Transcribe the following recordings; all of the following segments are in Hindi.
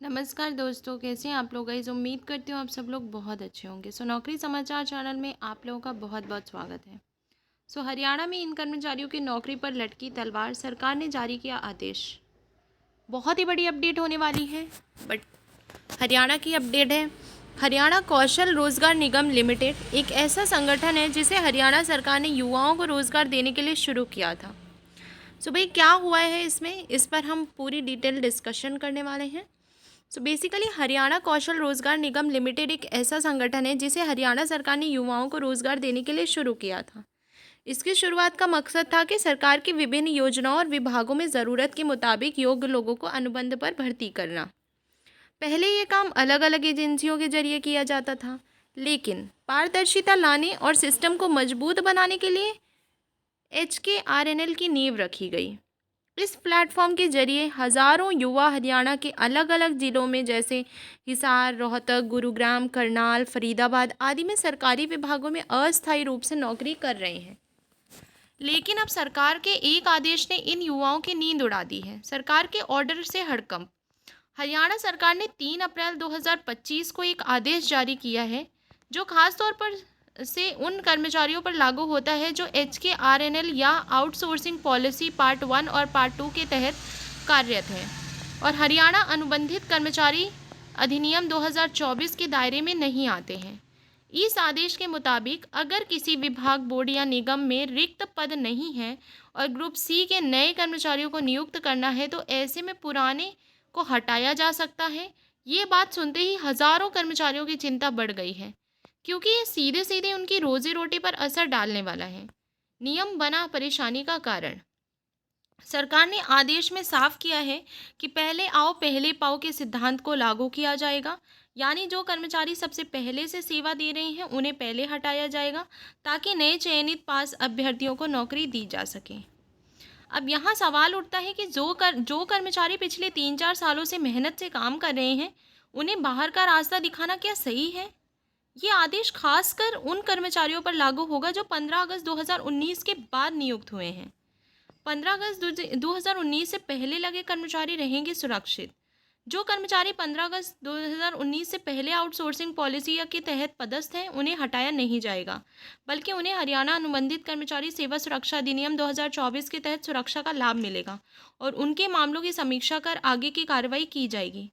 नमस्कार दोस्तों, कैसे हैं आप लोग। गाइस उम्मीद करती हूँ आप सब लोग बहुत अच्छे होंगे। नौकरी समाचार चैनल में आप लोगों का बहुत बहुत स्वागत है। हरियाणा में इन कर्मचारियों की नौकरी पर लटकी तलवार, सरकार ने जारी किया आदेश। बहुत ही बड़ी अपडेट होने वाली है, बट हरियाणा की अपडेट है। हरियाणा कौशल रोजगार निगम लिमिटेड एक ऐसा संगठन है जिसे हरियाणा सरकार ने युवाओं को रोजगार देने के लिए शुरू किया था। भाई क्या हुआ है इसमें, इस पर हम पूरी डिटेल डिस्कशन करने वाले हैं। बेसिकली हरियाणा कौशल रोजगार निगम लिमिटेड एक ऐसा संगठन है जिसे हरियाणा सरकार ने युवाओं को रोजगार देने के लिए शुरू किया था। इसकी शुरुआत का मकसद था कि सरकार की विभिन्न योजनाओं और विभागों में ज़रूरत के मुताबिक योग्य लोगों को अनुबंध पर भर्ती करना। पहले ये काम अलग अलग एजेंसियों के जरिए किया जाता था, लेकिन पारदर्शिता लाने और सिस्टम को मजबूत बनाने के लिए HKRNL की नींव रखी गई। इस प्लेटफॉर्म के जरिए हज़ारों युवा हरियाणा के अलग अलग ज़िलों में जैसे हिसार, रोहतक, गुरुग्राम, करनाल, फरीदाबाद आदि में सरकारी विभागों में अस्थायी रूप से नौकरी कर रहे हैं। लेकिन अब सरकार के एक आदेश ने इन युवाओं की नींद उड़ा दी है। सरकार के ऑर्डर से हड़कंप। हरियाणा सरकार ने 3 अप्रैल 2025 को एक आदेश जारी किया है जो खास तौर पर से उन कर्मचारियों पर लागू होता है जो HKRNL या आउटसोर्सिंग पॉलिसी पार्ट 1 और पार्ट 2 के तहत कार्यरत हैं और हरियाणा अनुबंधित कर्मचारी अधिनियम 2024 के दायरे में नहीं आते हैं। इस आदेश के मुताबिक अगर किसी विभाग, बोर्ड या निगम में रिक्त पद नहीं है और ग्रुप सी के नए कर्मचारियों को नियुक्त करना है तो ऐसे में पुराने को हटाया जा सकता है। ये बात सुनते ही हजारों कर्मचारियों की चिंता बढ़ गई है, क्योंकि ये सीधे सीधे उनकी रोजी रोटी पर असर डालने वाला है। नियम बना परेशानी का कारण। सरकार ने आदेश में साफ किया है कि पहले आओ पहले पाओ के सिद्धांत को लागू किया जाएगा, यानी जो कर्मचारी सबसे पहले से सेवा दे रहे हैं उन्हें पहले हटाया जाएगा ताकि नए चयनित पास अभ्यर्थियों को नौकरी दी जा सके। अब यहाँ सवाल उठता है कि जो कर्मचारी पिछले 3-4 सालों से मेहनत से काम कर रहे हैं उन्हें बाहर का रास्ता दिखाना क्या सही है? ये आदेश खासकर उन कर्मचारियों पर लागू होगा जो 15 अगस्त 2019 के बाद नियुक्त हुए हैं। 15 अगस्त 2019 से पहले लगे कर्मचारी रहेंगे सुरक्षित। जो कर्मचारी 15 अगस्त 2019 से पहले आउटसोर्सिंग पॉलिसी के तहत पदस्थ हैं उन्हें हटाया नहीं जाएगा, बल्कि उन्हें हरियाणा अनुबंधित कर्मचारी सेवा सुरक्षा अधिनियम 2024 के तहत सुरक्षा का लाभ मिलेगा और उनके मामलों की समीक्षा कर आगे की कार्रवाई की जाएगी।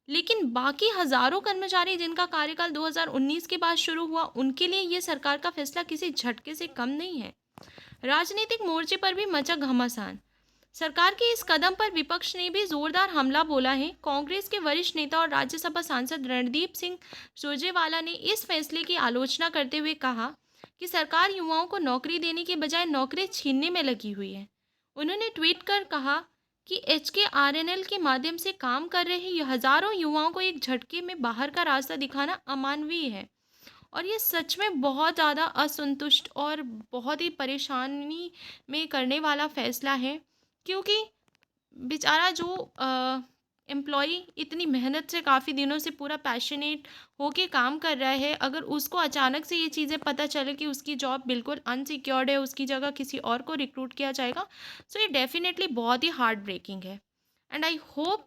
लेकिन बाकी हजारों कर्मचारी जिनका कार्यकाल 2019 के बाद शुरू हुआ, उनके लिए ये सरकार का फैसला किसी झटके से कम नहीं है। राजनीतिक मोर्चे पर भी मचा घमासान। सरकार के इस कदम पर विपक्ष ने भी जोरदार हमला बोला है। कांग्रेस के वरिष्ठ नेता और राज्यसभा सांसद रणदीप सिंह सुरजेवाला ने इस फैसले की आलोचना करते हुए कहा कि सरकार युवाओं को नौकरी देने के बजाय नौकरी छीनने में लगी हुई है। उन्होंने ट्वीट कर कहा कि HKRNL के माध्यम से काम कर रहे हजारों युवाओं को एक झटके में बाहर का रास्ता दिखाना अमानवीय है और ये सच में बहुत ज़्यादा असंतुष्ट और बहुत ही परेशानी में करने वाला फैसला है, क्योंकि बेचारा जो एम्प्लॉई इतनी मेहनत से काफ़ी दिनों से पूरा पैशनेट होके काम कर रहा है, अगर उसको अचानक से ये चीज़ें पता चले कि उसकी जॉब बिल्कुल अनसिक्योर्ड है, उसकी जगह किसी और को रिक्रूट किया जाएगा, सो ये डेफिनेटली बहुत ही हार्ट ब्रेकिंग है। एंड आई होप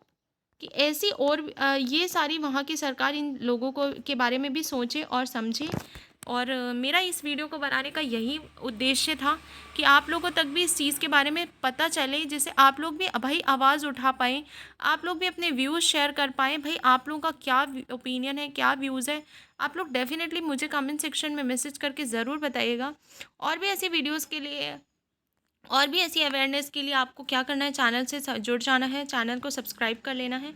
कि ऐसी और ये सारी वहाँ की सरकार इन लोगों को के बारे में भी सोचे और समझे। और मेरा इस वीडियो को बनाने का यही उद्देश्य था कि आप लोगों तक भी इस चीज़ के बारे में पता चले, जिससे आप लोग भी भाई आवाज़ उठा पाएँ, आप लोग भी अपने व्यूज़ शेयर कर पाएँ। भाई आप लोगों का क्या ओपिनियन है, क्या व्यूज़ है, आप लोग डेफिनेटली मुझे कमेंट सेक्शन में मैसेज करके ज़रूर बताइएगा। और भी ऐसी वीडियोज़ के लिए और भी ऐसी अवेयरनेस के लिए आपको क्या करना है, चैनल से जुड़ जाना है, चैनल को सब्सक्राइब कर लेना है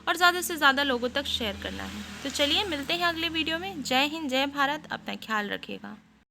और ज़्यादा से ज़्यादा लोगों तक शेयर करना है। तो चलिए मिलते हैं अगले वीडियो में। जय हिंद, जय भारत, अपना ख्याल रखिएगा।